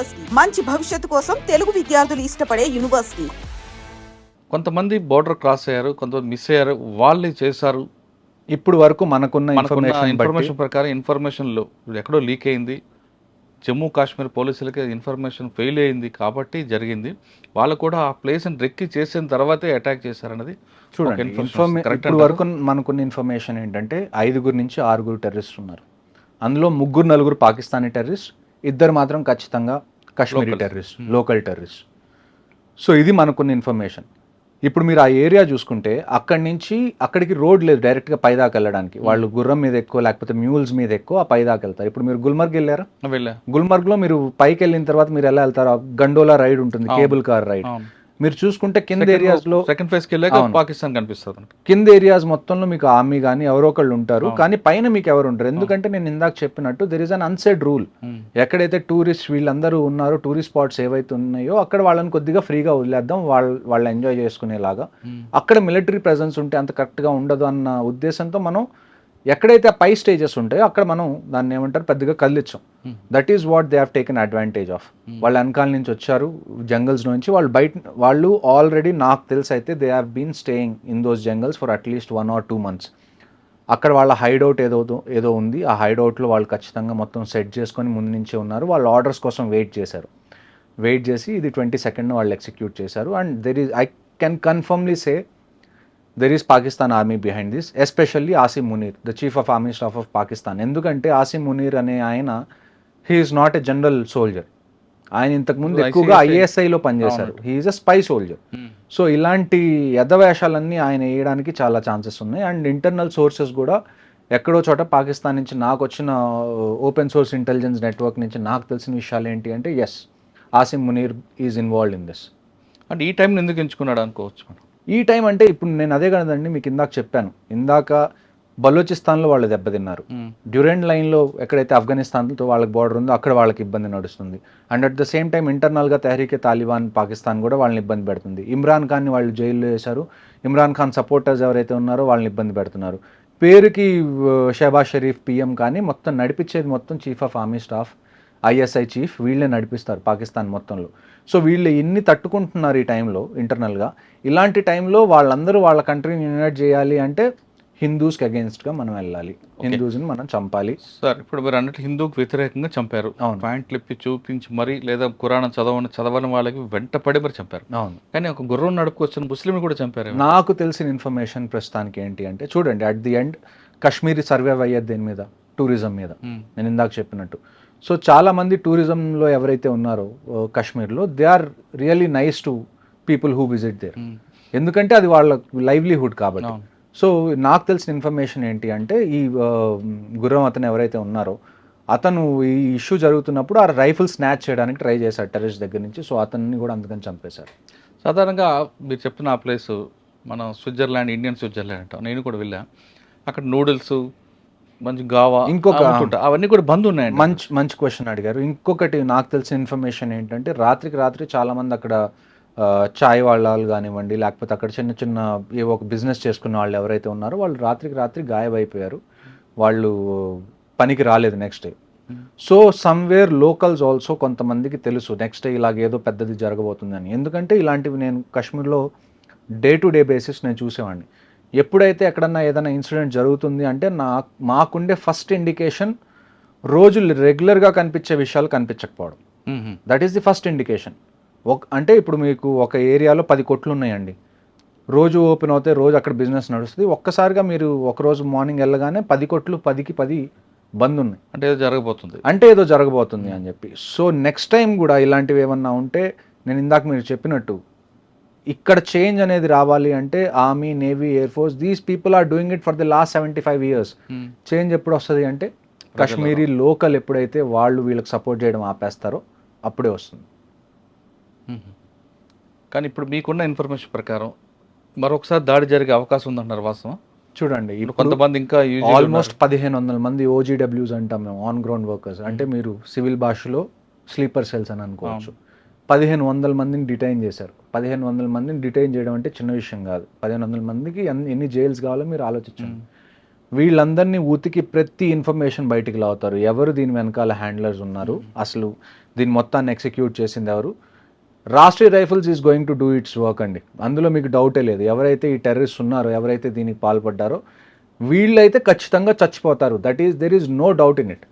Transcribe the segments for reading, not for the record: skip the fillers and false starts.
University మంచి భవిష్యత్తు కోసం తెలుగు విద్యార్థులు ఇష్టపడే యూనివర్సిటీ. కొంతమంది బోర్డర్ క్రాస్ అయ్యారు, కొంతమంది మిస్ అయ్యారు, వాళ్ళు చేశారు. ఇప్పుడు వరకు మనకున్న ఇన్ఫర్మేషన్ ప్రకారం ఇన్ఫర్మేషన్లో ఎక్కడో లీక్ అయింది, జమ్మూ కాశ్మీర్ పోలీసులకి ఇన్ఫర్మేషన్ ఫెయిల్ అయింది కాబట్టి జరిగింది. వాళ్ళు కూడా ఆ ప్లేస్ని రెక్కి చేసిన తర్వాతే అటాక్ చేశారన్నది చూడండి. ఇప్పుడు వరకు మనకున్న ఇన్ఫర్మేషన్ ఏంటంటే 5 నుంచి 6 టెర్రరిస్ట్ ఉన్నారు. అందులో 3-4 పాకిస్తానీ టెర్రరిస్ట్, 2 మాత్రం ఖచ్చితంగా Kashmiri terrorist, local terrorist. So ఇది మనకున్న ఇన్ఫర్మేషన్. ఇప్పుడు మీరు ఆ ఏరియా చూసుకుంటే అక్కడి నుంచి అక్కడికి రోడ్ లేదు డైరెక్ట్గా పైదాకా వెళ్ళడానికి. వాళ్ళు గుర్రం మీద ఎక్కువ లేకపోతే మ్యూల్స్ మీద ఎక్కువ పైదాకా వెళ్తారు. ఇప్పుడు మీరు గుల్మర్గ్ వెళ్ళారా? గుల్మర్గ్లో మీరు పైకి వెళ్ళిన తర్వాత మీరు ఎలా వెళ్తారు? గండోలా రైడ్ ఉంటుంది, కేబుల్ కార్ రైడ్. మీరు చూసుకుంటే కింద ఏరియాస్ లో సెకండ్ ఫేజ్ కి వెళ్ళాక పాకిస్తాన్ కనిపిస్తుంది. కింద ఏరియాస్ మొత్తంలో మీకు ఆర్మీ కానీ ఎవరో ఒకళ్ళు ఉంటారు, కానీ పైన మీకు ఎవరు ఉంటారు. ఎందుకంటే నేను ఇందాక చెప్పినట్టు there is an unsaid rule. ఎక్కడైతే టూరిస్ట్ వీళ్ళందరూ ఉన్నారో, టూరిస్ట్ స్పాట్స్ ఏవైతే ఉన్నాయో అక్కడ వాళ్ళని కొద్దిగా ఫ్రీగా వదిలేద్దాం, వాళ్ళు ఎంజాయ్ చేసుకునేలాగా. అక్కడ మిలిటరీ ప్రెజెన్స్ ఉంటే అంత కరెక్ట్గా ఉండదు అన్న ఉద్దేశంతో మనం ఎక్కడైతే ఆ పై స్టేజెస్ ఉంటాయో అక్కడ మనం దాన్ని ఏమంటారు పెద్దగా కదిలించాం. That is what they have taken advantage of. వాళ్ళు వెనకాల నుంచి వచ్చారు జంగల్స్ నుంచి, వాళ్ళు ఆల్రెడీ నాకు తెలిసి అయితే they have been staying in those jungles for at least 1 or 2 months. అక్కడ వాళ్ళ హైడౌట్ ఏదో ఉంది. ఆ హైడౌట్లో వాళ్ళు ఖచ్చితంగా మొత్తం సెట్ చేసుకొని ముందు నుంచే ఉన్నారు. వాళ్ళు ఆర్డర్స్ కోసం వెయిట్ చేసి ఇది 22nd వాళ్ళు ఎగ్జిక్యూట్ చేశారు. And I can కన్ఫర్మ్లీ say there is Pakistan army behind this, especially Asim Munir, the chief of army staff of Pakistan. ఎందుకంటే ఆసిమ్ మునీర్ అనే ఆయన he is not a general soldier. ఆయన ఇంతకుముందు ఎక్కువగా ఐఎస్ఐలో పనిచేశారు. He is a spy soldier. So ఇలాంటి యథవేషాలన్నీ ఆయన వేయడానికి చాలా ఛాన్సెస్ ఉన్నాయి. అండ్ ఇంటర్నల్ సోర్సెస్ కూడా ఎక్కడో చోట పాకిస్తాన్ నుంచి నాకు వచ్చిన ఓపెన్ సోర్స్ ఇంటెలిజెన్స్ నెట్వర్క్ నుంచి నాకు తెలిసిన విషయాలు ఏంటి అంటే yes, Asim Munir is involved in this. అంటే ఈ టైం ఎందుకు ఎంచుకున్నాడు అనుకోవచ్చు మనం. ఈ టైం అంటే ఇప్పుడు నేను అదే కదండి మీకు ఇందాక చెప్పాను. ఇందాక బలూచిస్తాన్లో వాళ్ళు దెబ్బతిన్నారు. డ్యూరెంట్ లైన్లో ఎక్కడైతే ఆఫ్ఘనిస్తాన్తో వాళ్ళకి బార్డర్ ఉందో అక్కడ వాళ్ళకి ఇబ్బంది నడుస్తుంది. And at the same time ఇంటర్నల్గా తెహ్రీకే తాలిబాన్ పాకిస్తాన్ కూడా వాళ్ళని ఇబ్బంది పెడుతుంది. ఇమ్రాన్ ఖాన్ని వాళ్ళు జైల్లో వేశారు. ఇమ్రాన్ ఖాన్ సపోర్టర్స్ ఎవరైతే ఉన్నారో వాళ్ళని ఇబ్బంది పెడుతున్నారు. పేరుకి షహబాజ్ షరీఫ్ పిఎం కానీ మొత్తం నడిపించేది మొత్తం chief of army staff, ISI chief, వీళ్ళే నడిపిస్తారు పాకిస్తాన్ మొత్తంలో. సో వీళ్ళు ఎన్ని తట్టుకుంటున్నారు ఈ టైంలో ఇంటర్నల్గా. ఇలాంటి టైంలో వాళ్ళందరూ వాళ్ళ కంట్రీని యునైట్ చేయాలి అంటే హిందూస్కి అగేన్స్ట్గా మనం వెళ్ళాలి, హిందూస్ని మనం చంపాలి. సార్ ఇప్పుడు మీరు అన్నట్టు హిందూకి వ్యతిరేకంగా చంపారు. పాయింట్లు ఇప్పి చూపించి మరి లేదా ఖురాన్ చదవని వాళ్ళకి వెంటపడి మరి చంపారు. అవును, కానీ ఒక గుర్రం నడుపుకొచ్చిన ముస్లింని కూడా చంపారు. నాకు తెలిసిన ఇన్ఫర్మేషన్ ప్రస్తుతానికి ఏంటి అంటే చూడండి, at the end Kashmiri survive అయ్యేది దేని మీద? టూరిజం మీద. నేను ఇందాక చెప్పినట్టు. సో చాలామంది టూరిజంలో ఎవరైతే ఉన్నారో కాశ్మీర్లో they are really nice to people who visit there. ఎందుకంటే అది వాళ్ళ లైవ్లీహుడ్ కాబట్టి. సో నాకు తెలిసిన ఇన్ఫర్మేషన్ ఏంటి అంటే ఈ గుర్రం అతను ఎవరైతే ఉన్నారో అతను ఈ ఇష్యూ జరుగుతున్నప్పుడు ఆ రైఫిల్ స్నాచ్ చేయడానికి ట్రై చేశాడు టెర్రరిస్ట్ దగ్గర నుంచి. సో అతన్ని కూడా అందుకని చంపేశారు. సాధారణంగా మీరు చెప్తున్న ఆ ప్లేస్ మనం స్విట్జర్లాండ్, ఇండియన్ స్విట్జర్లాండ్ అంటాం. నేను కూడా వెళ్ళా. అక్కడ నూడిల్స్, మంచి గావా, ఇంకొక అవన్నీ కూడా బంద్ ఉన్నాయండి. మంచి క్వశ్చన్ అడిగారు. ఇంకొకటి నాకు తెలిసిన ఇన్ఫర్మేషన్ ఏంటంటే రాత్రి చాలామంది అక్కడ చాయ్ వాళ్ళు కానివ్వండి, లేకపోతే అక్కడ చిన్న ఏవో ఒక బిజినెస్ చేసుకున్న వాళ్ళు ఎవరైతే ఉన్నారో వాళ్ళు రాత్రి గాయమైపోయారు. వాళ్ళు పనికి రాలేదు next day. So somewhere locals also కొంతమందికి తెలుసు నెక్స్ట్ డే ఇలాగేదో పెద్దది జరగబోతుందని. ఎందుకంటే ఇలాంటివి నేను కాశ్మీర్లో డే టు డే బేసిస్ నేను చూసేవాడిని. ఎప్పుడైతే ఎక్కడన్నా ఏదైనా ఇన్సిడెంట్ జరుగుతుంది అంటే మాకుండే ఫస్ట్ ఇండికేషన్ రోజు రెగ్యులర్గా కనిపించే విషయాలు కనిపించకపోవడం. That is the first indication. అంటే ఇప్పుడు మీకు ఒక ఏరియాలో 10 కొట్లు ఉన్నాయండి, రోజు ఓపెన్ అవుతాయి, రోజు అక్కడ బిజినెస్ నడుస్తుంది. ఒక్కసారిగా మీరు ఒకరోజు మార్నింగ్ వెళ్ళగానే 10 కొట్లు 10కి 10 బంద్ ఉన్నాయి అంటే ఏదో జరగబోతుంది అని చెప్పి. సో నెక్స్ట్ టైం కూడా ఇలాంటివి ఏమన్నా ఉంటే నేను ఇందాక మీరు చెప్పినట్టు ఇక్కడ చేంజ్ అనేది రావాలి అంటే army, navy, air force, these people are doing it for the last 75 years. Change ఎప్పుడు వస్తుంది అంటే కాశ్మీరీ లోకల్ ఎప్పుడైతే వాళ్ళు వీళ్ళకి సపోర్ట్ చేయడం ఆపేస్తారో అప్పుడే వస్తుంది. కానీ ఇప్పుడు మీకున్న ఇన్ఫర్మేషన్ ప్రకారం మరొకసారి దాడి జరిగే అవకాశం ఉందంటున్నారు, వాస్తవం? చూడండి, కొంతమంది ఇంకా ఆల్మోస్ట్ 1500 మంది OGWs అంటాం మేము, ఆన్ గ్రౌండ్ వర్కర్స్. అంటే మీరు సివిల్ భాషలో స్లీపర్ సెల్స్ అని అనుకోవచ్చు. 1500 మందిని డిటైన్ చేశారు. 1500 మందిని డిటైన్ చేయడం అంటే చిన్న విషయం కాదు. 1500 మందికి ఎన్ని జైల్స్ కావాలో మీరు ఆలోచించండి. వీళ్ళందరినీ ఉతికి ప్రతి ఇన్ఫర్మేషన్ బయటికి లాగుతారు. ఎవరు దీని వెనకాల హ్యాండ్లర్స్ ఉన్నారు, అసలు దీన్ని మొత్తాన్ని ఎగ్జిక్యూట్ చేసింది ఎవరు? Rashtriya rifles is going to do it's work అండి, అందులో మీకు డౌటే లేదు. ఎవరైతే ఈ టెర్రరిస్ట్ ఉన్నారో, ఎవరైతే దీనికి పాల్పడ్డారో వీళ్ళైతే ఖచ్చితంగా చచ్చిపోతారు. There is no doubt in it.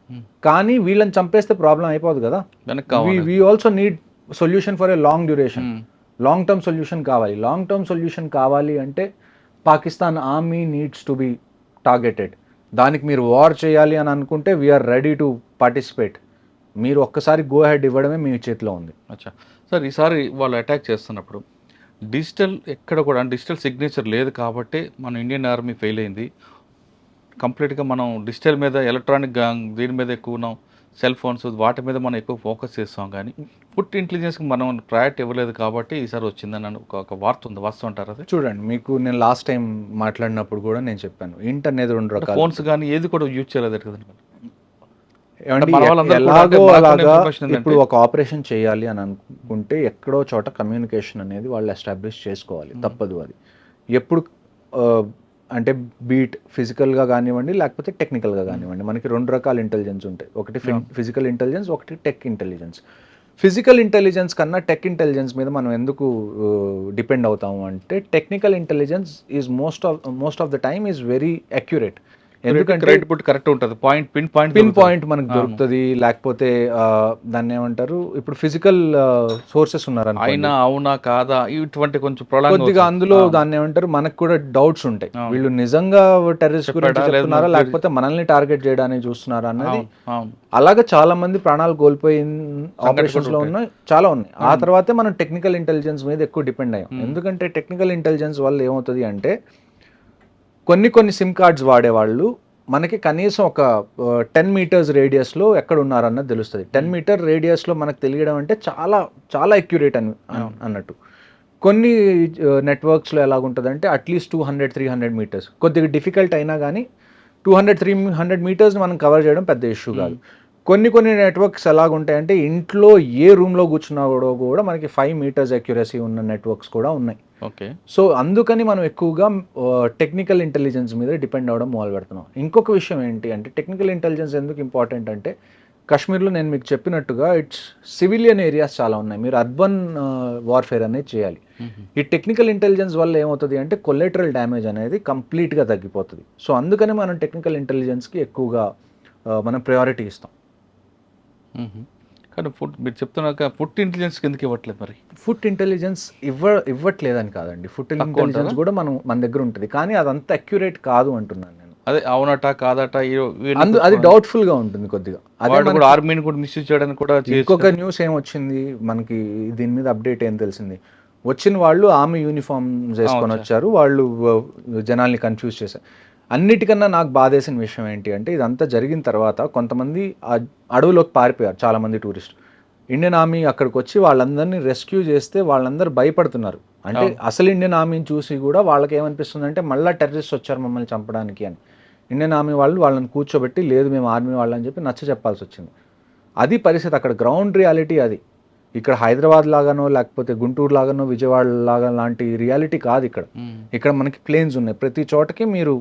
కానీ వీళ్ళని చంపేస్తే ప్రాబ్లం అయిపోదు కదా. We also need solution for a long duration. Long term solution కావాలి. లాంగ్ టర్మ్ సొల్యూషన్ కావాలి అంటే Pakistan army needs to be targeted. దానికి మీరు వార్ చేయాలి అని అనుకుంటే వీఆర్ రెడీ టు పార్టిసిపేట్. మీరు ఒక్కసారి గో హెడ్ ఇవ్వడమే మీ చేతిలో ఉంది. అచ్చా సార్, ఈసారి వాళ్ళు అటాక్ చేస్తున్నప్పుడు డిజిటల్ ఎక్కడ కూడా డిజిటల్ సిగ్నేచర్ లేదు కాబట్టి మన ఇండియన్ ఆర్మీ ఫెయిల్ అయింది. కంప్లీట్గా మనం డిజిటల్ మీద, ఎలక్ట్రానిక్ దీని మీద ఎక్కువ ఉన్నాం, సెల్ ఫోన్స్ వాటి మీద మనం ఎక్కువ ఫోకస్ చేస్తాం. కానీ ఫుడ్ ఇంటెలిజెన్స్కి మనం ప్రయారిటీ ఇవ్వలేదు కాబట్టి ఈసారి వచ్చిందని ఒక వార్త ఉంది. వాస్తవం అంటారు అది? చూడండి, మీకు నేను లాస్ట్ టైం మాట్లాడినప్పుడు కూడా నేను చెప్పాను, ఇంట్ అనేది 2 రకాలు. ఫోన్స్ కానీ ఏది కూడా యూజ్ చేయలేదు కదండి. ఎలాగో అలాగా ఇప్పుడు ఒక ఆపరేషన్ చేయాలి అని అనుకుంటే ఎక్కడో చోట కమ్యూనికేషన్ అనేది వాళ్ళు ఎస్టాబ్లిష్ చేసుకోవాలి, తప్పదు అది. ఎప్పుడు అంటే బీట్ ఫిజికల్గా కానివ్వండి, లేకపోతే టెక్నికల్గా కానివ్వండి, మనకి 2 రకాల ఇంటెలిజెన్స్ ఉంటాయి. ఒకటి ఫిజికల్ ఇంటెలిజెన్స్, ఒకటి టెక్ ఇంటెలిజెన్స్. ఫిజికల్ ఇంటెలిజెన్స్ కన్నా టెక్ ఇంటెలిజెన్స్ మీద మనం ఎందుకు డిపెండ్ అవుతాము అంటే, technical intelligence is most of the time is very accurate. ఎందుకంటే కరెక్ట్ ఉంటుంది, పిన్ పాయింట్ మనకు దొరుకుతుంది. లేకపోతే దాన్ని ఏమంటారు, ఇప్పుడు ఫిజికల్ సోర్సెస్ ఉన్నారు అయినా అవునా కాదా ఇటువంటి కొంచెం కొద్దిగా అందులో దాన్ని ఏమంటారు, మనకు కూడా డౌట్స్ ఉంటాయి. వీళ్ళు నిజంగా టెర్రరిస్ట్ గురించి చెప్తున్నారా, లేకపోతే మనల్ని టార్గెట్ చేయడానికి చూస్తున్నారా అన్నది. అలాగే చాలా మంది ప్రాణాలు కోల్పోయిన ఆపరేషన్స్ లో ఉన్నాయి, చాలా ఉన్నాయి. ఆ తర్వాతే మనం టెక్నికల్ ఇంటెలిజెన్స్ మీద ఎక్కువ డిపెండ్ అయ్యాం. ఎందుకంటే టెక్నికల్ ఇంటెలిజెన్స్ వల్ల ఏమవుతుంది అంటే, కొన్ని సిమ్ కార్డ్స్ వాడేవాళ్ళు మనకి కనీసం ఒక 10 మీటర్స్ రేడియస్లో ఎక్కడ ఉన్నారన్నది తెలుస్తుంది. 10 మీటర్ రేడియస్లో మనకు తెలియడం అంటే చాలా చాలా అక్యురేట్ అన్నట్టు. కొన్ని నెట్వర్క్స్లో ఎలాగుంటుందంటే అట్లీస్ట్ 200-300 మీటర్స్. కొద్దిగా డిఫికల్ట్ అయినా కానీ 200-300 మీటర్స్ని మనం కవర్ చేయడం పెద్ద ఇష్యూ కాదు. కొన్ని నెట్వర్క్స్ ఎలాగుంటాయంటే, ఇంట్లో ఏ రూమ్లో కూర్చున్నా కూడా మనకి 5 మీటర్స్ అక్యురసీ ఉన్న నెట్వర్క్స్ కూడా ఉన్నాయి. ఓకే. సో అందుకని మనం ఎక్కువగా టెక్నికల్ ఇంటెలిజెన్స్ మీద డిపెండ్ అవ్వడం మొదలు పెడుతున్నాం. ఇంకొక విషయం ఏంటి అంటే, టెక్నికల్ ఇంటెలిజెన్స్ ఎందుకు ఇంపార్టెంట్ అంటే, కాశ్మీర్లో నేను మీకు చెప్పినట్టుగా సివిలియన్ ఏరియాస్ చాలా ఉన్నాయి. మీరు అర్బన్ వార్ఫేర్ అనేది చేయాలి. ఈ టెక్నికల్ ఇంటెలిజెన్స్ వల్ల ఏమవుతుంది అంటే, కొలెటరల్ డ్యామేజ్ అనేది కంప్లీట్గా తగ్గిపోతుంది. సో అందుకని మనం టెక్నికల్ ఇంటెలిజెన్స్కి ఎక్కువగా మనం ప్రయారిటీ ఇస్తాం. కానీ మీరు చెప్తున్నాక ఫుడ్ ఇంటెలిజెన్స్ ఎందుకు ఇవ్వట్లేదు మరి? ఫుడ్ ఇంటెలిజెన్స్ ఇవ్వట్లేదని కాదండి, ఫుడ్ ఇంటెలిజెన్స్ కూడా మన దగ్గర ఉంటుంది. కానీ అదంతా అక్యురేట్ కాదు అంటున్నాను నేను. అదే అవునట కాదట అది డౌట్ఫుల్ గా ఉంటుంది కొద్దిగా. అదే ఆర్మీని కూడా మిస్యూజ్ చేయడానికి కూడా. ఇంకొక న్యూస్ ఏమొచ్చింది మనకి దీని మీద, అప్డేట్ ఏం తెలిసింది, వచ్చిన వాళ్ళు ఆర్మీ యూనిఫామ్ వేసుకొని వచ్చారు, వాళ్ళు జనాల్ని కన్ఫ్యూజ్ చేశారు. అన్నిటికన్నా నాకు బాధేసిన విషయం ఏంటి అంటే, ఇదంతా జరిగిన తర్వాత కొంతమంది అడవులోకి పారిపోయారు, చాలామంది టూరిస్ట్. ఇండియన్ ఆర్మీ అక్కడికి వచ్చి వాళ్ళందరినీ రెస్క్యూ చేస్తే వాళ్ళందరూ భయపడుతున్నారు. అంటే అసలు ఇండియన్ ఆర్మీని చూసి కూడా వాళ్ళకి ఏమనిపిస్తుంది అంటే, మళ్ళీ టెర్రరిస్ట్ వచ్చారు మమ్మల్ని చంపడానికి అని. ఇండియన్ ఆర్మీ వాళ్ళని కూర్చోబెట్టి, లేదు మేము ఆర్మీ వాళ్ళని చెప్పి నచ్చ చెప్పాల్సి వచ్చింది. అది పరిస్థితి, అక్కడ గ్రౌండ్ రియాలిటీ అది. ఇక్కడ హైదరాబాద్ లాగానో, లేకపోతే గుంటూరు లాగానో, విజయవాడ లాగా లాంటి రియాలిటీ కాదు ఇక్కడ. ఇక్కడ మనకి ప్లేన్స్ ఉన్నాయి, ప్రతి చోటకి మీరు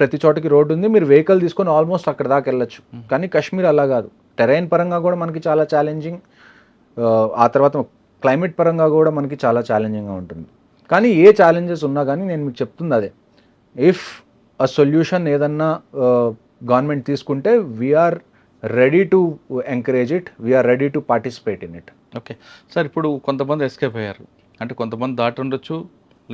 ప్రతి చోటకి రోడ్డు ఉంది, మీరు వెహికల్ తీసుకొని ఆల్మోస్ట్ అక్కడ దాకా వెళ్ళొచ్చు. కానీ కాశ్మీర్ అలా కాదు. టెరైన్ పరంగా కూడా మనకి చాలా ఛాలెంజింగ్, ఆ తర్వాత క్లైమేట్ పరంగా కూడా మనకి చాలా ఛాలెంజింగ్గా ఉంటుంది. కానీ ఏ ఛాలెంజెస్ ఉన్నా కానీ నేను మీకు చెప్తుంది అదే, ఇఫ్ ఆ సొల్యూషన్ ఏదన్నా గవర్నమెంట్ తీసుకుంటే we are ready to encourage it, we are ready to participate in it. Okay sir, ఇప్పుడు కొంతమంది ఎస్కేప్ అయ్యారు అంటే, కొంతమంది దాటి ఉండొచ్చు,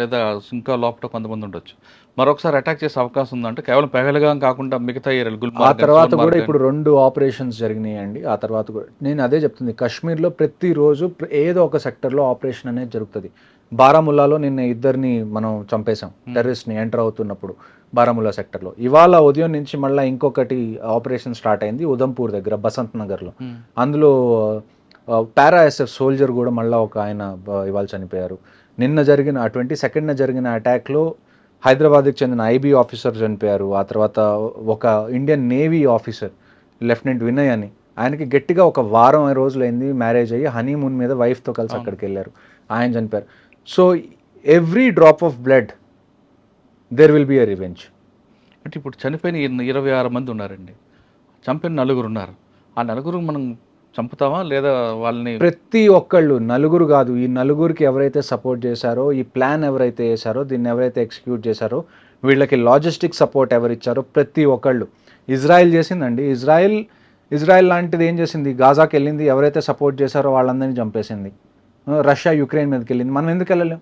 లేదా ఇంకా లోపల కొంతమంది ఉండొచ్చు. మరొకసారి అటాక్ చేసే అవకాశం ఉందంటే, కేవలం పెహల్గాం కాకుండా మిగతా ఏరియాలు, ఆ తర్వాత కూడా ఇప్పుడు 2 ఆపరేషన్స్ జరిగినాయండి. ఆ తర్వాత కూడా నేను అదే చెప్తుంది, కాశ్మీర్లో ప్రతిరోజు ఏదో ఒక సెక్టర్లో ఆపరేషన్ అనేది జరుగుతుంది. బారాముల్లాలో నిన్న 2 మనం చంపేశాం, టెర్రరిస్ట్ని ఎంటర్ అవుతున్నప్పుడు బారాముల్లా సెక్టర్లో. ఇవాళ ఉదయం నుంచి మళ్ళీ ఇంకొకటి ఆపరేషన్ స్టార్ట్ అయింది ఉదంపూర్ దగ్గర, బసంత్ నగర్లో. అందులో పారాఎస్ఎఫ్ సోల్జర్ కూడా మళ్ళీ ఒక ఆయన ఇవాళ చనిపోయారు. నిన్న జరిగిన 22న జరిగిన అటాక్లో హైదరాబాద్కి చెందిన ఐబీ ఆఫీసర్ చనిపోయారు. ఆ తర్వాత ఒక Indian navy officer lieutenant Vinay అని, ఆయనకి గట్టిగా ఒక వారం రోజులైంది మ్యారేజ్ అయ్యి హనీమూన్ మీద వైఫ్తో కలిసి అక్కడికి వెళ్ళారు, ఆయన చనిపోయారు. So every drop of blood there will be a revenge. అంటే ఇప్పుడు చనిపోయిన 26 మంది ఉన్నారండి, చంపిన 4 ఉన్నారు. ఆ 4 మనం చంపుతావా లేదా వాళ్ళని? ప్రతి ఒక్కళ్ళు, నలుగురు కాదు, ఈ నలుగురికి ఎవరైతే సపోర్ట్ చేశారో, ఈ ప్లాన్ ఎవరైతే వేశారో, దీన్ని ఎవరైతే ఎగ్జిక్యూట్ చేశారో, వీళ్ళకి లాజిస్టిక్ సపోర్ట్ ఎవరు ఇచ్చారో ప్రతి ఒక్కళ్ళు. ఇజ్రాయెల్ చేసిందండి. ఇజ్రాయెల్ లాంటిది ఏం చేసింది? గాజాకి వెళ్ళింది, ఎవరైతే సపోర్ట్ చేశారో వాళ్ళందరినీ చంపేసింది. రష్యా యుక్రెయిన్ మీదకి వెళ్ళింది. మనం ఎందుకు వెళ్ళలేం?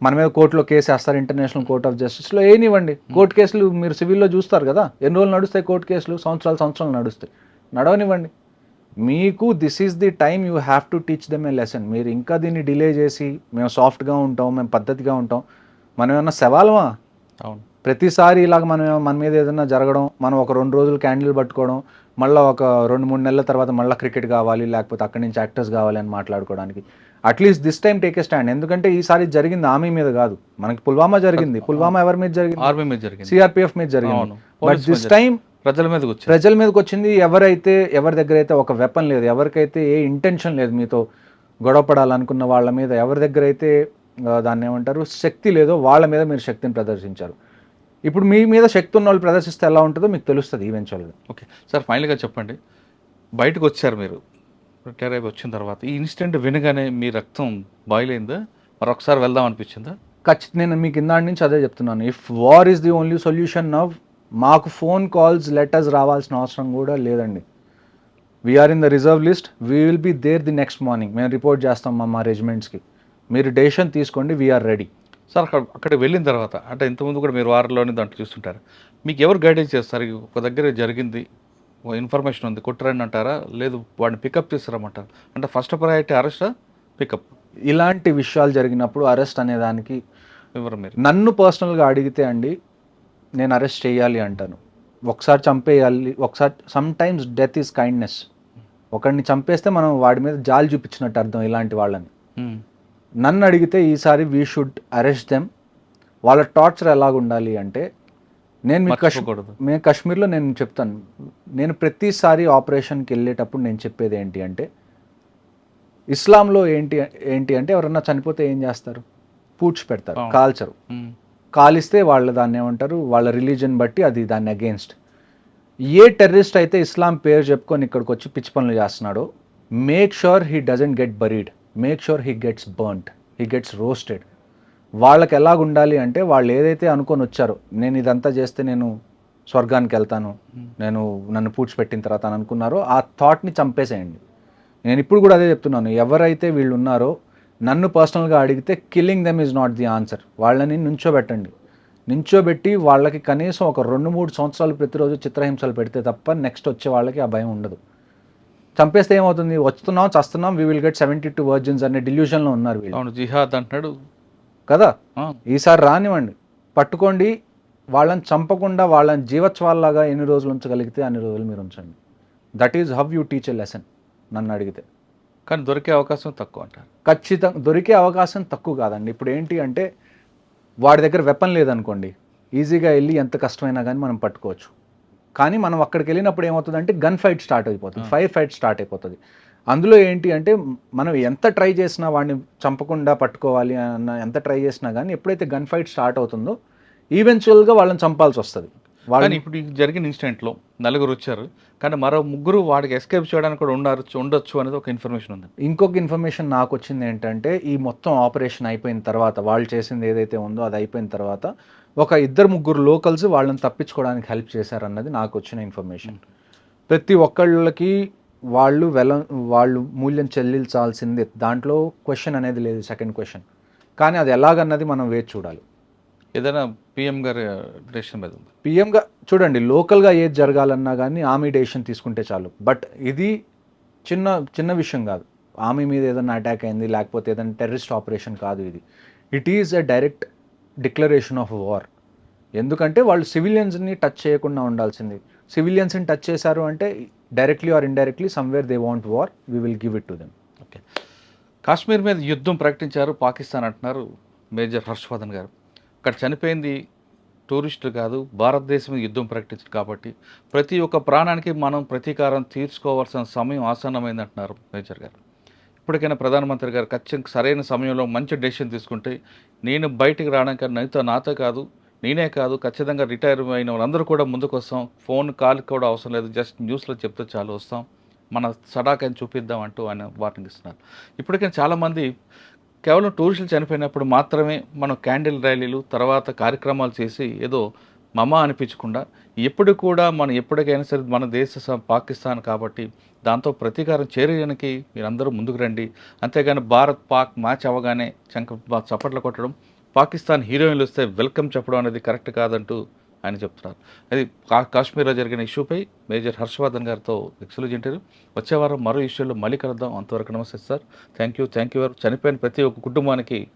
మన మీద కోర్టులో కేసు వేస్తారు, ఇంటర్నేషనల్ కోర్ట్ ఆఫ్ జస్టిస్లో ఏనివ్వండి. కోర్టు కేసులు మీరు సివిల్లో చూస్తారు కదా, ఎన్ని రోజులు నడుస్తాయి కోర్టు కేసులు? సంవత్సరాలు నడుస్తాయి. నడవనివ్వండి. మీకు this is the time you have to teach them A lesson. మీరు ఇంకా దీన్ని డిలే చేసి మేము సాఫ్ట్గా ఉంటాం, మేము పద్ధతిగా ఉంటాం, మనం ఏమన్నా సవాలమా? అవును. ప్రతిసారి ఇలాగ మన మీద ఏదైనా జరగడం, మనం ఒక 2 రోజులు క్యాండిల్ పట్టుకోవడం, మళ్ళీ ఒక 2-3 నెలల తర్వాత మళ్ళీ క్రికెట్ కావాలి, లేకపోతే అక్కడి నుంచి యాక్టర్స్ కావాలి అని మాట్లాడుకోవడానికి. At least this time take a stand. ఎందుకంటే ఈసారి జరిగింది ఆర్మీ మీద కాదు, మనకి పుల్వామా జరిగింది. పుల్వామా ఎవరి మీద జరిగింది? ఆర్మీ మీద జరిగింది, సిఆర్పిఎఫ్ మీద జరిగింది. బట్ దిస్ టైం ప్రజల మీదకి వచ్చింది. ఎవరి దగ్గర అయితే ఒక వెపన్ లేదు, ఎవరికైతే ఏ ఇంటెన్షన్ లేదు మీతో గొడవపడాలనుకున్న వాళ్ళ మీద, ఎవరి దగ్గర అయితే దాన్ని ఏమంటారు శక్తి లేదో వాళ్ళ మీద మీరు శక్తిని ప్రదర్శించారు. ఇప్పుడు మీ మీద శక్తి ఉన్న వాళ్ళు ప్రదర్శిస్తే ఎలా ఉంటుందో మీకు తెలుస్తుంది ఈవెన్చువల్గా. ఓకే సార్, ఫైనల్గా చెప్పండి, బయటకు వచ్చారు మీరు రిటైర్ అయిపోయి వచ్చిన తర్వాత, ఈ ఇన్సిడెంట్ వినగానే మీ రక్తం బాయిల్ అయిందా? మరొకసారి వెళ్దాం అనిపించిందా? ఖచ్చితంగా నేను మీకు ఇందాటి నుంచి అదే చెప్తున్నాను. If war is the only solution now, మాకు ఫోన్ కాల్స్ లెటర్స్ రావాల్సిన అవసరం కూడా లేదండి. We are in the reserve list, we will be there the next morning. మేము రిపోర్ట్ చేస్తాం మా రెజిమెంట్స్కి. మీరు డెసిషన్ తీసుకోండి, వీఆర్ రెడీ. సార్ అక్కడ వెళ్ళిన తర్వాత, అంటే ఇంతకుముందు కూడా మీరు వారంలోనే దాంట్లో చూస్తుంటారు, మీకు ఎవరు గైడెన్స్ చేస్తారు? ఒక దగ్గర జరిగింది, ఇన్ఫర్మేషన్ ఉంది, కొట్టరండి అంటారా, లేదు వాడిని పికప్ చేస్తారమంటారు? అంటే ఫస్ట్ ప్రయారిటీ అరెస్టా, పికప్? ఇలాంటి విషయాలు జరిగినప్పుడు అరెస్ట్ అనేదానికి ఎవరు మీరు? నన్ను పర్సనల్గా అడిగితే అండి, నేను అరెస్ట్ చేయాలి అంటాను. ఒకసారి చంపేయాలి, ఒకసారి some times death is kindness. ఒకరిని చంపేస్తే మనం వాడి మీద జాలి చూపించినట్టు అర్థం ఇలాంటి వాళ్ళని. నన్ను అడిగితే ఈసారి వీ షుడ్ అరెస్ట్ దెమ్. వాళ్ళ టార్చర్ ఎలాగ ఉండాలి అంటే, మేము కాశ్మీర్లో నేను చెప్తాను, నేను ప్రతిసారి ఆపరేషన్కి వెళ్ళేటప్పుడు నేను చెప్పేది ఏంటి అంటే, ఇస్లాంలో ఏంటి అంటే ఎవరన్నా చనిపోతే ఏం చేస్తారు? పూడ్చి పెడతారు, కాల్చరు. కాలిస్తే వాళ్ళు దాన్ని ఏమంటారు, వాళ్ళ రిలీజన్ బట్టి అది దాన్ని అగేన్స్ట్. ఏ టెర్రరిస్ట్ అయితే ఇస్లాం పేరు చెప్పుకొని ఇక్కడికి వచ్చి పిచ్చి పనులు చేస్తున్నాడో, make sure he doesn't get buried, make sure he gets burned, he gets roasted. వాళ్ళకి ఎలాగ ఉండాలి అంటే, వాళ్ళు ఏదైతే అనుకొని వచ్చారో, నేను ఇదంతా చేస్తే నేను స్వర్గానికి వెళ్తాను, నన్ను పూడ్చిపెట్టిన తర్వాత అని అనుకున్నారో, ఆ థాట్ని చంపేసేయండి. నేను ఇప్పుడు కూడా అదే చెప్తున్నాను, ఎవరైతే వీళ్ళు ఉన్నారో నన్ను పర్సనల్గా అడిగితే killing them is not the answer. వాళ్ళని నుంచోబెట్టి వాళ్ళకి కనీసం ఒక 2-3 సంవత్సరాలు ప్రతిరోజు చిత్రహింసలు పెడితే తప్ప నెక్స్ట్ వచ్చే వాళ్ళకి ఆ భయం ఉండదు. చంపేస్తే ఏమవుతుంది? వస్తున్నాం, చస్తున్నాం, వీ విల్ గెట్ 72 వర్జిన్స్ అనే డిల్యూషన్లో ఉన్నారు వీళ్ళు. జిహాద్ అంటున్నాడు కదా. ఈసారి రానివ్వండి, పట్టుకోండి, వాళ్ళని చంపకుండా వాళ్ళని జీవోత్సవాల్లాగా ఎన్ని రోజులు ఉంచగలిగితే అన్ని రోజులు మీరు ఉంచండి. That is how you teach a lesson నన్ను అడిగితే. కానీ దొరికే అవకాశం తక్కువ అంటారు. ఖచ్చితంగా దొరికే అవకాశం తక్కువ కాదండి. ఇప్పుడు ఏంటి అంటే, వాడి దగ్గర వెపన్ లేదనుకోండి, ఈజీగా వెళ్ళి ఎంత కష్టమైనా కానీ మనం పట్టుకోవచ్చు. కానీ మనం అక్కడికి వెళ్ళినప్పుడు ఏమవుతుందంటే గన్ ఫైట్ స్టార్ట్ అయిపోతుంది, ఫైర్ ఫైట్ స్టార్ట్ అయిపోతుంది. అందులో ఏంటి అంటే, మనం ఎంత ట్రై చేసినా వాడిని చంపకుండా పట్టుకోవాలి అన్న ఎంత ట్రై చేసినా కానీ ఎప్పుడైతే గన్ ఫైట్ స్టార్ట్ అవుతుందో ఈవెన్చువల్గా వాళ్ళని చంపాల్సి వస్తుంది. కానీ ఇప్పుడు జరిగిన ఇన్సిడెంట్లో 4 వచ్చారు, కానీ మరో 3 వాడికి ఎస్కేప్ చేయడానికి కూడా ఉండొచ్చు అనేది ఒక ఇన్ఫర్మేషన్ ఉంది. ఇంకొక ఇన్ఫర్మేషన్ నాకు వచ్చింది ఏంటంటే, ఈ మొత్తం ఆపరేషన్ అయిపోయిన తర్వాత, వాళ్ళు చేసింది ఏదైతే ఉందో అది అయిపోయిన తర్వాత, ఒక 2-3 లోకల్స్ వాళ్ళని తప్పించుకోవడానికి హెల్ప్ చేశారన్నది నాకు వచ్చిన ఇన్ఫర్మేషన్. ప్రతి ఒక్కళ్ళకి వాళ్ళు మూల్యం చెల్లించాల్సిందే, దాంట్లో క్వశ్చన్ అనేది లేదు, సెకండ్ క్వశ్చన్. కానీ అది ఎలాగన్నది మనం వేచి చూడాలి. ఏదైనా పిఎం గారి డెసిషన్ మీద ఉంది. పిఎంగా చూడండి, లోకల్గా ఏది జరగాలన్నా కానీ ఆర్మీ డెసిషన్ తీసుకుంటే చాలు. బట్ ఇది చిన్న విషయం కాదు. ఆర్మీ మీద ఏదైనా అటాక్ అయింది, లేకపోతే ఏదైనా టెర్రరిస్ట్ ఆపరేషన్ కాదు ఇది. It is a direct declaration of war. ఎందుకంటే వాళ్ళు సివిలియన్స్ని టచ్ చేయకుండా ఉండాల్సింది. సివిలియన్స్ని టచ్ చేశారు అంటే directly or indirectly somewhere they want war, we will give it to them. Okay, Kashmir మీద యుద్ధం ప్రకటించారు పాకిస్తాన్ అంటున్నారు మేజర్ హర్షవర్ధన్ గారు. అక్కడ చనిపోయింది టూరిస్టులు కాదు, భారతదేశం మీద యుద్ధం ప్రకటించారు. కాబట్టి ప్రతి ఒక్క ప్రాణానికి మనం ప్రతీకారం తీర్చుకోవాల్సిన సమయం ఆసన్నమైంది అంటున్నారు మేజర్ గారు. ఇప్పటికైనా ప్రధానమంత్రి గారు ఖచ్చితంగా సరైన సమయంలో మంచి డెసిషన్ తీసుకుంటే, నేను బయటికి రావడానికి నాతో కాదు, నేనే కాదు, ఖచ్చితంగా రిటైర్ అయిన వాళ్ళందరూ కూడా ముందుకు వస్తాం. ఫోన్ కాల్ కూడా అవసరం లేదు, జస్ట్ న్యూస్లో చెప్తే చాలు వస్తాం, మన సడాకని చూపిద్దాం అంటూ ఆయన వార్నింగ్ ఇస్తున్నారు. ఇప్పటికైనా చాలామంది కేవలం టూరిస్టులు చనిపోయినప్పుడు మాత్రమే మనం క్యాండిల్ ర్యాలీలు తర్వాత కార్యక్రమాలు చేసి ఏదో మమ అనిపించకుండా ఎప్పుడు కూడా మనం ఎప్పటికైనా సరే మన పాకిస్తాన్ కాబట్టి దాంతో ప్రతీకారం చేరడానికి మీరందరూ ముందుకు రండి. అంతేగాని భారత్ పాక్ మ్యాచ్ అవ్వగానే చప్పట్లు కొట్టడం, పాకిస్తాన్ హీరోయిన్లు వస్తే వెల్కమ్ చెప్పడం అనేది కరెక్ట్ కాదంటూ ఆయన చెప్తున్నారు. అది కాశ్మీర్లో జరిగిన ఇష్యూపై మేజర్ హర్షవర్ధన్ గారితో ఎక్స్క్లూజివ్ ఇంటర్వ్యూ. వచ్చే వారం మరో ఇష్యూలో మళ్ళీ కలుద్దాం. అంతవరకు నమస్తే సార్. Thank you. చనిపోయిన ప్రతి ఒక్క కుటుంబానికి